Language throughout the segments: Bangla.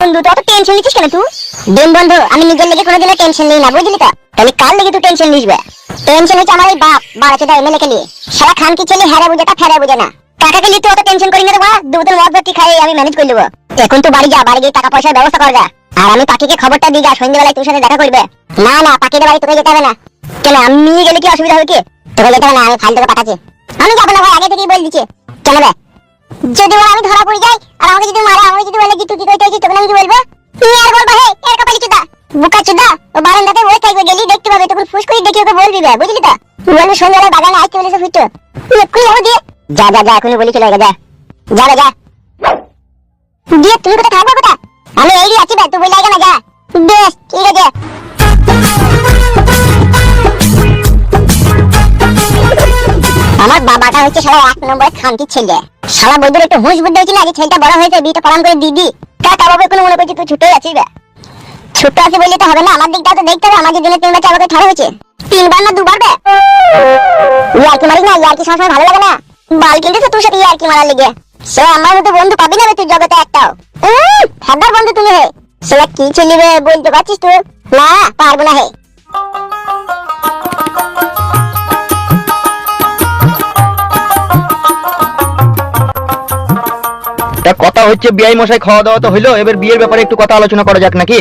বন্ধু তো অত টেনশন নিচ্ছিস কেন তুই? ডিম বন্ধু, আমি নিজের লেগে কোনোদিনও টেনশন নিই না, বুঝলি তো? তাহলে কার লেগে তুই টেনশন নিসবে? টেনশন হচ্ছে আমার এই বাপ বাড়াচোদা এমএলএ কে নিয়ে। সারা খান কি ছেলে হ্যাঁ বুঝে তা ফেরা বুঝে না। টাকাকে নিয়ে তুই অত টেনশন করি না রে বাবা, দু বোতল মদ ভর্তি খাই আমি ম্যানেজ করে নেবো। এখন তুই বাড়ি যা, বাড়ি গিয়ে টাকা পয়সার ব্যবস্থা কর যা। আর আমি পাখিকে খবরটা দিই যা, সন্ধ্যেবেলায় তোর সাথে দেখা করবে। না না, পাখিদের বাড়ি তোকে যেতে হবে না। কেন, আমি গেলে কি অসুবিধা হবে কি? তোকে যেতে হবে না, আমি ফাইল তোকে পাঠাচ্ছি। আমি যাবো না ভাই, আগে থেকেই বলে দিচ্ছি। কেন রে? যদি ওরা আমি ধরা পড়ে যাই আর আমাকে যদি মারে, আমাকে যদি বলে কি তুই কি করতে হয়েছিস, তখন আমি কি বলবো? তুই আর বলবা হে এর কপালি চুদা বুকা চুদা, ও বারান্দাতে বসে থাকবে, গেলি দেখতে পাবে, তখন ফুস করে দেখি ওকে বলবি বে, বুঝলি তো? তুই বলবি সন্ধ্যাবেলা বাগানে আসতে বলেছে ফুটো, তুই এক্ষুনি যাবো দিয়ে। যা যা যা, এখনই বলি চলে যা, যা যা যা দিয়ে। তুমি কোথায় থাকবো কোথা? আমি এই আছি বে, তুই বলে আগে না, যা। বেশ ঠিক আছে। আমার বাবাটা হচ্ছে শালা এক নম্বরের খানকির ছেলে। শালা বৈদ্যুর একটু হুঁশ বুদ্ধি হয়েছিল, আগে ছেলেটা বড় হয়েছে, বিয়েটা পালন করে দিদি। কাকা বাবা কোনো মনে করছি তুই ছোট আছিস বে? ছোট আছি বললে তো হবে না, আমার দিকটা তো দেখতে হবে। আমার যে দিনে 3 বার 4 বার ঠাড়া হয়েছে, 3 বার না 2 বার বে। ইয়ার্কি মারিস না, ইয়ার্কি সবসময় ভালো লাগে না। বাল কিনতেছে তোর সাথে ইয়ার্কি মারার লেগে। সে আমার মতো বন্ধু পাবি না রে তুই জগতে একটাও। ফাদার বন্ধু তুমি হে। সেটা কি ছেলে বে বলতে পারছিস তুই? না পারবো না হে। কথা হচ্ছে বিআই মশাই, খাওয়া দাওয়া তো হইলো, এবার বিয়ের ব্যাপারে একটু কথা আলোচনা করা যাক নাকি?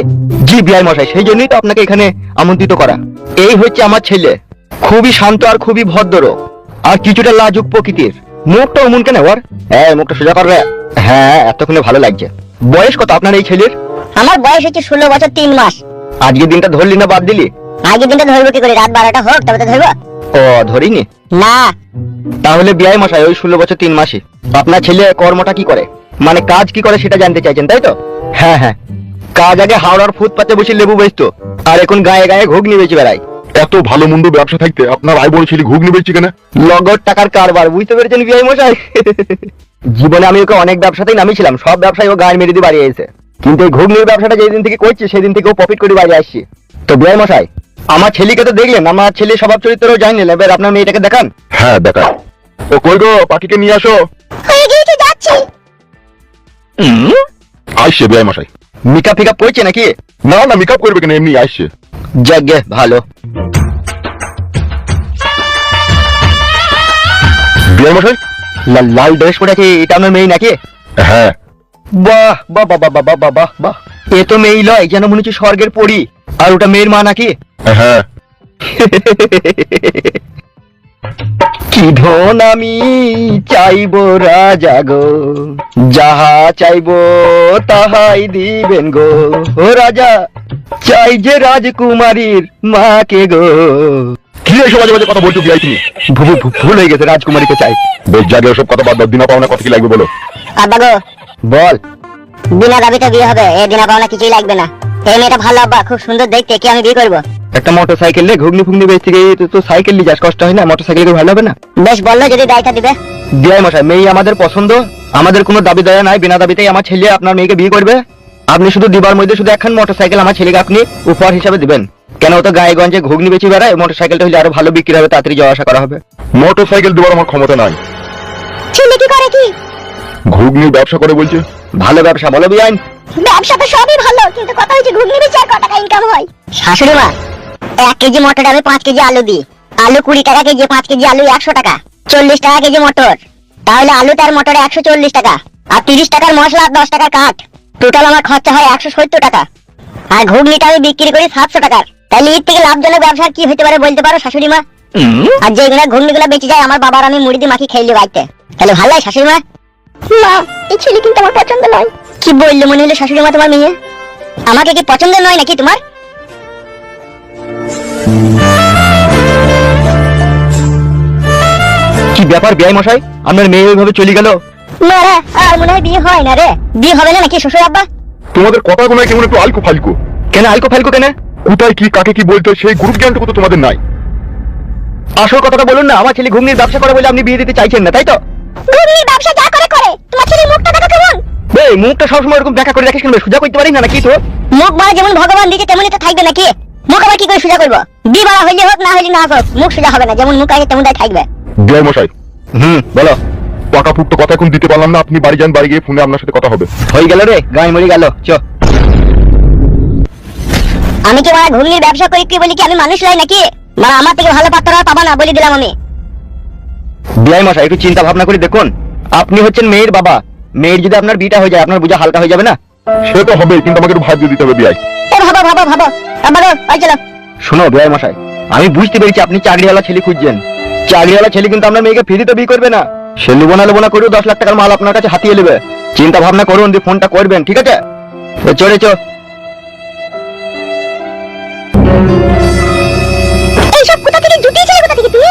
জি বিআই মশাই, সেই জন্যই তো আপনাকে এখানে আমন্ত্রিত করা। এই হচ্ছে আমার ছেলে, খুবই শান্ত আর খুবই ভদ্র আর কিছুটা লাজুক প্রকৃতির। মুখটা অমন কেন ওর? হ্যাঁ মুখটা সোজা করবে। হ্যাঁ এতক্ষণে ভালো লাগছে। বয়স কত আপনার এই ছেলের? আমার বয়স হচ্ছে 16 বছর 3 মাস। আজকের দিনটা ধরলি না বাদ দিলি? আজকের দিনটা ধরবো কি করে? রাত 12টা হোক তবে তো ধরবো। ও ধরিনি না। তাহলে বিআই মশাই ওই 16 বছর 3 মাসে আপনার ছেলে কর্মটা কি করে, মানে কাজ কি করে সেটা জানতে চাইছেন তাই তো? হ্যাঁ হ্যাঁ, কাজ আগে হাওড়ার ফুটপাতে বসে লেবু বেচতো, আর এখন গায়ে গায়ে ঘুগনি বেচে বেড়ায়। এত ভালো মন্দ ব্যবসা থাকতে আপনার আই বড় ছেলে ঘুগনি বেচছে কেন? লগর টাকার কারবার, বুঝতে পেরেছেন বিআই মশাই? জীবনে আমি ওকে অনেক ব্যবসাতেই নামিয়েছিলাম, সব ব্যবসায় ও গায়ে মেরে দিয়ে বাড়ি এসেছে, কিন্তু এই ঘুগনির ব্যবসাটা যেদিন থেকে করছে সেদিন থেকে ও প্রফিট করে বাড়ি আসছে। তো বিআই মশাই, আমার ছেলেকে তো দেখলেন, আমার ছেলে স্বভাব চরিত্রও জানেন, এবার আপনার মেয়েটাকে দেখান। হ্যাঁ দেখা। ও কই গো, পাখিকে নিয়ে আসো। হয়ে গিয়েছে, যাচ্ছি। আইসে বিআই মশাই। মেকআপ ফিকআপ করছে নাকি? না না, মেকআপ করবে কেন, এমনি আইসে। যাগে ভালো। বিআই মশাই লাল ড্রেস পরে আছে, এটা আপনার মেয়ে নাকি? হ্যাঁ। বাহ বাহ বাহ বাহ বাহ বাহ বাহ বাহ, এ তো মেয়ে লয়, যেন মনে হচ্ছে স্বর্গের পরী। আর ওটা মেয়ের মা নাকি? হ্যাঁ। কি ধন আমি চাইবো রাজা গো, যাহা চাইবো তাহাই দিবেন গো। ও রাজা চাই যে রাজকুমারীর মাকে গো। কি এসব বাজে বাজে কথা বলছো বিআই তুমি? ভুল হয়ে গেছে, রাজকুমারীকে চাই। বেশ জাগে ওসব কথা বাদ দাও, দিনা পাওনা কত কি লাগবে বলো। আব্বা গো, বল। বিনা দাবিতে বিয়ে হবে, এ বিনা পাওনা কিছুই লাগবে না। এই মেয়েটা ভালো আব্বা, খুব সুন্দর দেখতে, কি আমি বিয়ে করবো? একটা মোটর সাইকেল রে, ঘুগনি ফুগনি বেচতে গিয়ে তো সাইকেল নিয়ে যাস, কষ্ট হয় না? মোটর সাইকেল ভালো হবে না? বেশ বললো যদি দায়টা দিবে। বিআই মশাই, মেয়ে আমাদের পছন্দ, আমাদের কোনো দাবি দয়া নাই, বিনা দাবিতেই আমার ছেলে আপনার মেয়েকে বিয়ে করবে। আপনি শুধু দিবার মধ্যে শুধু একখান মোটর সাইকেল আমার ছেলেকে আপনি উপহার হিসাবে দিবেন। কেন, ও তো গায়েগঞ্জে ঘুগনি বেচে বেড়ায়, মোটর সাইকেলটা হলে আরো ভালো বিক্রি হবে, তাড়াতাড়ি যাওয়া আসা করা হবে। মোটর সাইকেল দেওয়ার আমার ক্ষমতা নাই। ছেলে কি করে কি? ঘুগনির ব্যবসা করে বলছে। ভালো ব্যবসা বলো বিআইন। ব্যবসা তো সবই ভালো, কিন্তু কথা হচ্ছে ঘুগনি বেচে আর কত টাকা ইনকাম হয়? শাশুড়ি মা, 1 কেজি মটর আমি 5 কেজি আলু দিই। আলু 20 টাকা কেজি, 5 কেজি আলু 100 টাকা, 40 টাকা কেজি মটর। তাহলে আলুটার মটরে 140 টাকা, আর 30 টাকার মশলা আর 10 টাকার কাঠ, টোটাল আমার খরচা হয় 170 টাকা। আর ঘুগনিটা আমি বিক্রি করি 700 টাকার। তাহলে এর থেকে লাভজনক ব্যবসা কি হতে পারে বলতে পারো শাশুড়ি মা? আর যেগুলা ঘুগনিগুলা বেঁচে যায় আমার বাবার আমি মুড়ি দিয়ে মাখি খাইলে বাড়িতে, তাহলে ভালো হয় শাশুড়ি মা? মা, এই ছেলে কিন্তু আমার পছন্দ নয়। কি বললো মনে হলো শাশুড়ি মা তোমার মেয়ে? আমাকে কি পছন্দ নয় নাকি তোমার? কি ব্যাপার বিআই মশাই, আপনার মেয়ে ওইভাবে চলে গেল? না রে, আর মনে হয় বিয়ে হয় না রে। বিয়ে হবে না নাকি শ্বশুর আব্বা? তোমাদের কথা কোনো কেমন একটু আলকো ফালকো। কেন আলকো ফালকো কেন? কোথায় কি কাকে কি বলতে সেই গ্রুপ জ্ঞানটুকু তো তোমাদের নাই। আসল কথাটা বলুন না, আমার ছেলে ঘুগনির ব্যবসা করে বলে আপনি বিয়ে দিতে চাইছেন না তাই তো? ঘুগনির ব্যবসা যা করে করে, তোমার ছেলের মুখটা দেখো কেমন। এই মুখটা সবসময় এরকম দেখা করে রাখিস কেন? সোজা করতে পারিস না নাকি তো? মুখ মানে যেমন ভগবান দিয়েছে তেমনই তো থাকবে নাকি? মুখ আবার কি করে সোজা করবো? বিয়ে বাড়া হইলে হোক, না হইলে না হোক, মুখ সোজা হবে না, যেমন মুখ আছে তেমনটাই থাকবে। বিআই মশাই বলো। পাকা পুক্ত কথা এখন দিতে পারলাম না, আপনি বাড়ি যান, বাড়ি গিয়ে ফোনে আপনার সাথে কথা হবে। হয়ে গেল রে, গায়ে মরে গেল, চ। আমি কি মারা ঘুগনির ব্যবসা করি কি বলি কি আমি মানুষ লাই নাকি? মারা আমার থেকে ভালো পাত্র আর পাবা না বলে দিলাম আমি। বিআই মশাই একটু চিন্তা ভাবনা করে দেখুন, আপনি হচ্ছেন মেয়ের বাবা, মেয়ের যদি আপনার বিটা হয়ে যায় আপনার বোঝা হালকা হয়ে যাবে না? সে তো হবে, কিন্তু আমাকে একটু ভাবতে দিতে হবে বিয়াই। এ ভাবো ভাবো ভাবো ভাবো, ওই চলো। শোনো বিআই মশাই, আমি বুঝতে পেরেছি আপনি চাকরিওয়ালা ছেলে খুঁজছেন। চাকরিওয়ালা ছেলে কিন্তু আপনার মেয়েকে ফ্রিতে বিয়ে করবে না, সে লোবনা করেও 10 লাখ টাকার মাল আপনার কাছে হাতিয়ে নেবে। চিন্তা ভাবনা করুন দিয়ে ফোনটা করবেন, ঠিক আছে? চলে চো। এইসব কোথা থেকে জুটিয়েছিলে, কোথা থেকে তুই?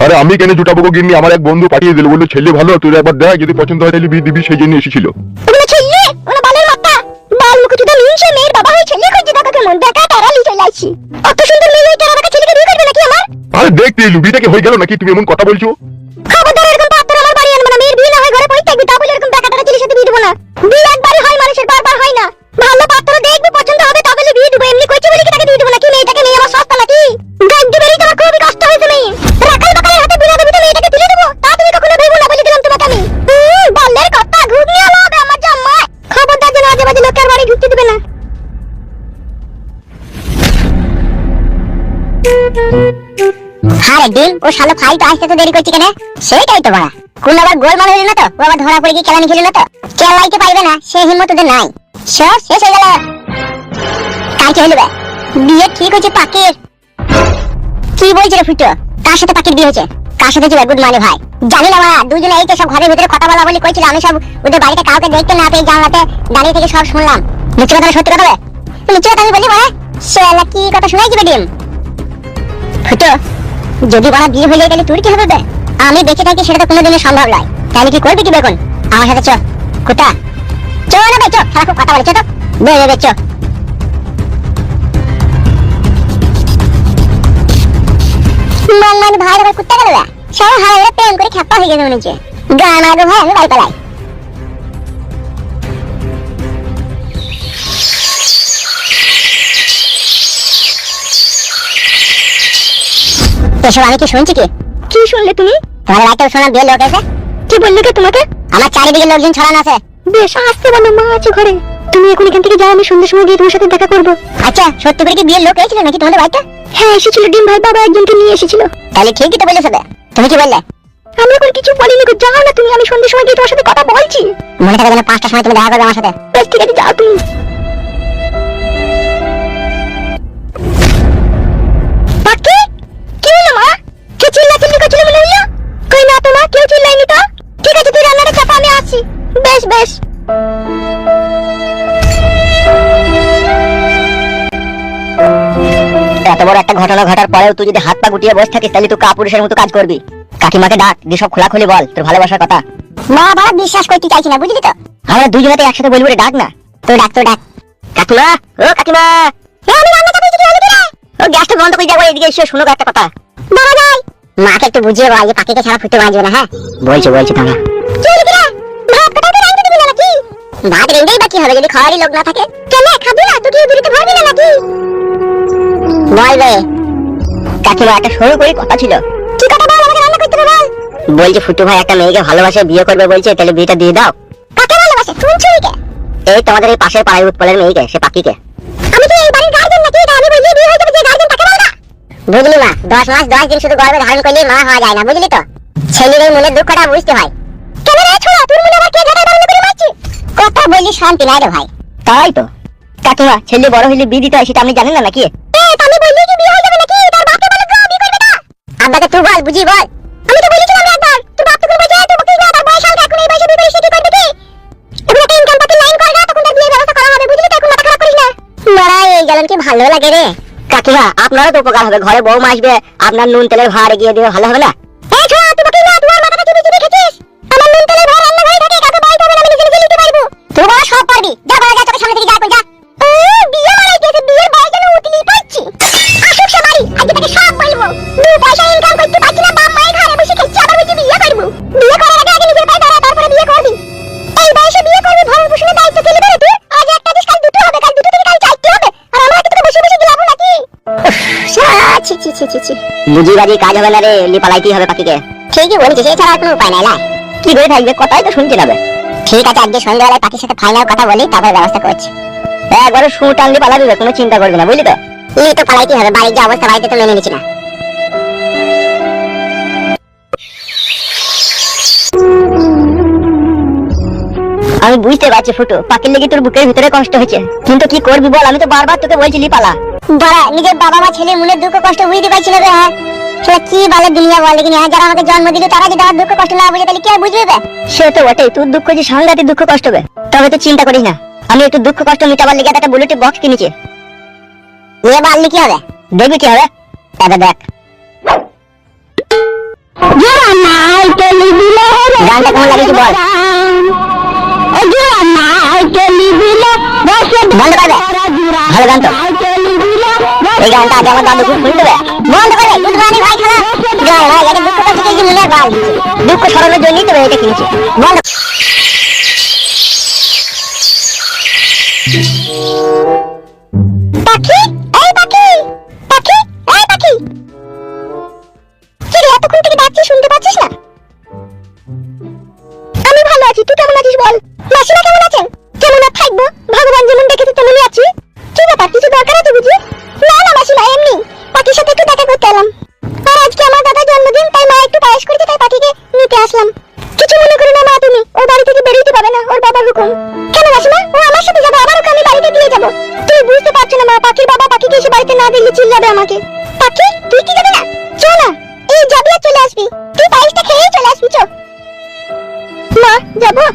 আরে আমি কেন জুটাবো গো গিন্নি, আমার এক বন্ধু পাঠিয়ে দিল, বললো ছেলে ভালো, তুই একবার দেখ, যদি পছন্দ হয় তাহলে বিয়ে দিবি, সেই জন্য এসেছিল। ওগুলো ছেলে, ওগুলো বালের মাথা, বাল মুখ চুদা নিনছে মেয়ের বাবা হয়ে ছেলে খুঁজছে, দেখো কেমন দেখা তারালি চলে আসছি। অত সুন্দর মেয়ে হয়ে টাকা ছেলেকে বিয়ে করবে নাকি আমার? আরে দেখতে এলু, বিয়েটা কি হয়ে গেল নাকি, তুমি এমন কথা বলছো? খবরদার এরকম পাত্র আমার বাড়ি আনবে না, মেয়ের বিয়ে না হয় ঘরে পড়ে থাকবি, তা বলে এরকম টাকা ছেলের সাথে বিয়ে দেবো না। বিয়ে একবারই হয় মানুষের, বারবার হয় না। ভালো পাত্র দেখবি, পছন্দ হবে তবে বিয়ে দেবো, এমনি কইছি বলে কি তাকে দিয়ে দেবো নাকি? মেয়েটাকে নিয়ে আমার সস্তা নাকি? গাইড বেরিয়ে তোমার খুবই কষ্ট হয়েছে মেয়ে, রাখাল বাকালের হাতে বিনা দেবী তো মেয়েটাকে তুলে দেবো, তা তুমি কখনো ভেবো না বলে দিলাম তোমাকে আমি। বালের কথা, ঘুগনি আলো হবে আমার জামাই, খবরদার যেন আজে বাজে লোকের বাড়ি ঢুকতে দেবে না। হারে ডিম, ও শালো ফাইল তো আসতে তো দেরি করছি কেন? সেটাই তো বড়া, কোন আবার গোলমাল হইল না তো? ও আবার ধরা পড়ে গিয়ে কেলানি খেলে না তো? কেলাইতে পারবে না সে হিম্মত ওদের নাই। সব শেষ হয়ে গেল। কার কি হইল বে? বিয়ে ঠিক হয়েছে পাকের। কি বলছে রে ফুটো? কার সাথে পাকের বিয়ে হয়েছে? কার সাথে ছিল? গুড মানে ভাই জানি না মা, দুজনে এই তো সব ঘরের ভিতরে কথা বলা বলি কইছিল, আমি সব ওদের বাড়িতে কাউকে দেখতে না পেয়ে জানলাতে দাঁড়িয়ে থেকে সব শুনলাম। মিথ্যে কথা সত্যি কথা? মিথ্যে কথা আমি বলি বড়া, শালা কি কথা শোনাই দিবে ডিম? ফুটো, যদি বড় বিয়ে হয়ে যায় তাহলে তোর কি হবে বে? আমি বেঁচে থাকি সেটা তো কোনোদিনই সম্ভব নয়। তাহলে কি করবি কি বেগুন? আমার সাথে চ। কোথা? চ না বে, চ। সারা খুব কথা বলে, চ তো। বে বে বে, চ। মান ভাই আবার কুত্তা গেল বে। সারা হাওড়া প্রেম করে খেপা হয়ে গেছে মনে হচ্ছে। গান আগে ভাই আমি বাড়ি পালাই। এসব আমি কি শুনছি? কি শুনলে তুমি? তোমার রাতে শোনা বিয়ে লোক আছে। কি বললো কে তোমাকে? আমার চারিদিকে লোকজন ছড়ানো আছে। বেশ আসতে বলো, মা আছে ঘরে। তুমি এখন এখান থেকে যাও, আমি সন্ধ্যার সময় গিয়ে তোমার সাথে দেখা করবো। আচ্ছা, সত্যি করে কি বিয়ের লোক এসেছিল নাকি তোমাদের বাড়িতে? হ্যাঁ এসেছিল, ডিম ভাই বাবা একজনকে নিয়ে এসেছিল। তাহলে ঠিকই তো বলেছে। তুমি কি বললে? আমি এখন কিছু বলিনি গো, যাও না তুমি, আমি সন্ধ্যার সময় গিয়ে তোমার সাথে কথা বলছি। মনে থাকে যেন 5টার সময় তুমি দেখা করবে আমার সাথে। বেশ ঠিক আছে, যাও তুমি। বাকি কি হলো মা? কে চিল্লাচিল্লি করছিল মনে হলো? কই না তো মা, কেউ চিল্লাইনি তো। ঠিক আছে তুই রান্নাটা চাপা, আমি আসছি। বেশ বেশ। এত বড় একটা ঘটনা ঘটার পরেও তুই যদি হাত পা গুটিয়ে বসে থাকিস তাহলে তুই কাপুরুষের মতো কাজ করবি। কাকিমাকে ডাক দিয়ে সব খোলাখুলি বল তোর ভালোবাসার কথা। মা বাবা বিশ্বাস করতে চাইছি না, বুঝলি তো? আমরা দুজনেতে একসাথে বলবো রে, ডাক না। তুই ডাক, তো ডাক। কাকিমা, ও কাকিমা। আমি রান্না চাপাইছি, কি হলো তোরা? ও গ্যাসটা বন্ধ করে যাবো, এদিকে এসে শোনো একটা কথা। বাবা যাই। মাকে একটু বুঝিয়ে বল যে পাখিকে ছাড়া ফুটে বাঁচবে না। হ্যাঁ বলছি দাঁড়া। চল কি রে? ভাত কাটাতে রাঁধতে দিবি না নাকি? ভাত রেঁধেই বাকি হবে যদি খাওয়ারই লোক না থাকে। কেন খাবি না? তুই কি দূরিতে ভরবি না নাকি? বল রে। কাকিমা একটা সরু করে কথা ছিল। কি কথা বল, আমাকে রান্না করতে বল। বলছি ফুটু ভাই একটা মেয়েকে ভালোবাসে, বিয়ে করবে বলছে, তাহলে বিয়েটা দিয়ে দাও। কাকে ভালোবাসে? কোন ছেলেকে? এই তোমাদের এই পাশের পাড়ায় উৎপলের মেয়েকে, সে পাখিকে। আমি কি এই বাড়ির গার্জেন নাকি? এটা আমি বলি বিয়ে হয়ে যাবে, যে গার্জেন তাকে বলবা। বুঝলি মা, 10 মাস 10 দিন শুধু গর্ভে ধারণ করলে মা হওয়া যায় না, বুঝলি তো? ছেলের এই মনের দুঃখটা বুঝতে হয়। কেন রে ছোড়া, তোর মনে আবার কে ঝাড়া বারণ করে মারছি? কথা বলি শান্তি নাই রে ভাই। তাই তো কাকিমা, ছেলে বড় হইলে বিয়ে দিতে হয় সেটা আপনি জানেন না নাকি? আমি বললি কি বিয়ে হয়ে যাবে নাকি? তার বাপকে বলে গো বিয়ে করবে না। আব্বাকে তুই বল, বুঝি বল। আমি তো বলেছিলাম একবার, তুই বাপ তো করবে যায়, তুই বকিস না, তার বয়স হালকা, এখন এই বয়সে বিয়ে করে সে কি করবে কি? এগুলো একটা ইনকাম পাতি লাইন কর না, তখন তার বিয়ের ব্যবস্থা করা হবে, বুঝলি তো? এখন মাথা খারাপ করিস না। মারা এই গেলেন কি ভালো লাগে রে। কাকিমা আপনারও তো উপকার হবে, ঘরে বউ আসবে, আপনার নুন তেলের ভাড় এগিয়ে দিলে ভালো হবে না? এই ছোড়া তুই বকিস না, তুই আর মাথাটা চিবি চিবি খেছিস। আমার নুন তেলের ভাড় রান্না ঘরে থাকে, কাকে বাইতে হবে না, আমি নিজে নিজে নিতে পারবো। তুই বড় সব পারবি, যা বড় যা, তোকে সামনে থেকে যা কই যা। বিয়ে মারাই দিয়েছে, বিয়ের বয়স যেন উতলি পাচ্ছি। আসুক সে বাড়ি, আজকে থেকে সব বলবো। 2 পয়সা ইনকাম করতে পারছি না, বাপ মায়ের ঘরে বসে খেচ্ছি, আবার বলছি বিয়ে করবো। বিয়ে করার আগে আগে নিজের পায়ে দাঁড়া, তারপরে বিয়ে করবি। এই বয়সে বিয়ে করবি, ভরণ পোষণের দায়িত্ব ফেলে বেরো তুই। আজ একটা দিস, কাল দুটো হবে, কাল দুটো থেকে কাল 4টে হবে, আর আমরা তোকে বসে বসে গিলাবো নাকি? ছি ছি ছি ছি ছি। বুঝি বাজি কাজ হবে না রে, লিপালাইতেই হবে পাখিকে। ঠিকই বলেছিস, এছাড়া আর কোনো উপায় নাই। লা কি করে থাকবে, কথাই তো শুনতে হবে। ঠিক আছে, আজকে সন্ধ্যাবেলায় পাখির সাথে ফাইনাল কথা বলি, তারপরে ব্যবস্থা করছি। একবারে শু টানলে পালা দিবে, কোনো চিন্তা করবে না, বুঝলি তো? এই তো পালাইতে হবে, বাড়ির যে অবস্থা বাড়িতে তো মেনে নিচ্ছি না। আমি বুঝতে পারছি ফুটু, পাখির লেগে তোর বুকের ভিতরে কষ্ট হয়েছে, কিন্তু কি করবি বল? আমি তো বারবার তোকে বলছিলি পালা। বাড়া, নিজের বাবা মা ছেলের মনের দুঃখ কষ্ট বুঝতে পারছি না রে। হ্যাঁ সেটা কি বলে দুনিয়া বলে কিনা, যারা আমাকে জন্ম দিল তারা যদি আমার দুঃখ কষ্ট না বুঝে তাহলে কি আর বুঝবে বে? সে তো বটেই, তোর দুঃখ যে সাংঘাতিক দুঃখ কষ্ট হবে। তবে তুই চিন্তা করিস না, আমি একটু দুঃখ কষ্ট মিটাবার লেগে একটা বুলেটের বক্স কিনেছি। নিয়ে বাড়লি কি হবে? দেখবি কি হবে, দাদা দেখ। গানটা কেমন লাগছে বল? বন্ধ করবে, ভালো গান তো। এই গানটা আগে আমার দাদু খুব শুনতে হবে। বন্ধ করে দুধ রানী ভাই খালা গান ভাই, আগে দুঃখ কষ্ট কি মনে বাল দুঃখ সরানোর জন্যই তো এটা কিনেছি। বন্ধ। পাখি, এই পাখি, পাখি, এই পাখি, কি রে এতক্ষণ থেকে ডাকছি শুনতে পাচ্ছিস না? আমি ভালো আছি, তুই কেমন আছিস বল? মাসিমা কেমন আছেন? কেমন আর থাকবো, ভগবান যেমন দেখেছে তেমনই আছি। কি ব্যাপার, কিছু দরকার আছে বুঝি? না না মাসিমা, এমনি পাখির সাথে একটু দেখা করতে এলাম। আর আজকে আমার দাদার জন্মদিন, তাই মা একটু পায়েস করেছে, তাই পাখিকে নিতে আসলাম। কিছু মনে করো না মা তুমি, ও বাড়ি থেকে বেরোতে পাবে না, ওর বাবার হুকুম। কেন মাসিমা, ও আমার সাথে যাবে, আবার ওকে আমি বাড়িতে দিয়ে যাবো। তুমি বুঝতে পারছো না মা, পাখির বাবা পাখিকে এসে বাড়িতে না দিলে চিল্লাবে আমাকে। পাখি তুই কি যাবি না? চল না, এই যাবি আর চলে আসবি, তুই পায়েসটা খেয়েই চলে আসবি। চল মা, যাবো।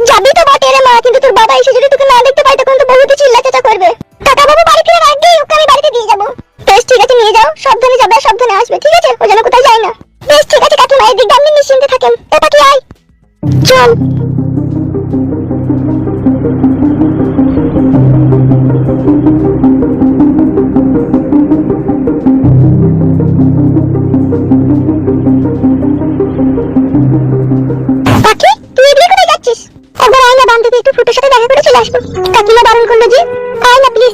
যাবি তো বটে রে মা, কিন্তু তোর বাবা এসে যদি তোকে না দেখতে পায় তখন তো বহুত চিল্লাচাচা করবে। কাকা বাবু বাড়ি ফিরে আগেই ওকে আমি বাড়িতে দিয়ে যাবো। বেশ ঠিক আছে, নিয়ে যাও, সাবধানে যাবে আর সাবধানে আসবে, ঠিক আছে? ও যেন কোথায় যায় না। বেশ ঠিক আছে কাকিমা, এই দিকটা আপনি নিশ্চিন্তে থাকেন। এ পাখি আয়, চল। পাখি তুই এদিকে কোথায় যাচ্ছিস? একবার আয় না, বান্ধবী একটু ফুটোর সাথে দেখা করে চলে আসবো। কাকিমা বারণ করলো যে। আয় না প্লিজ,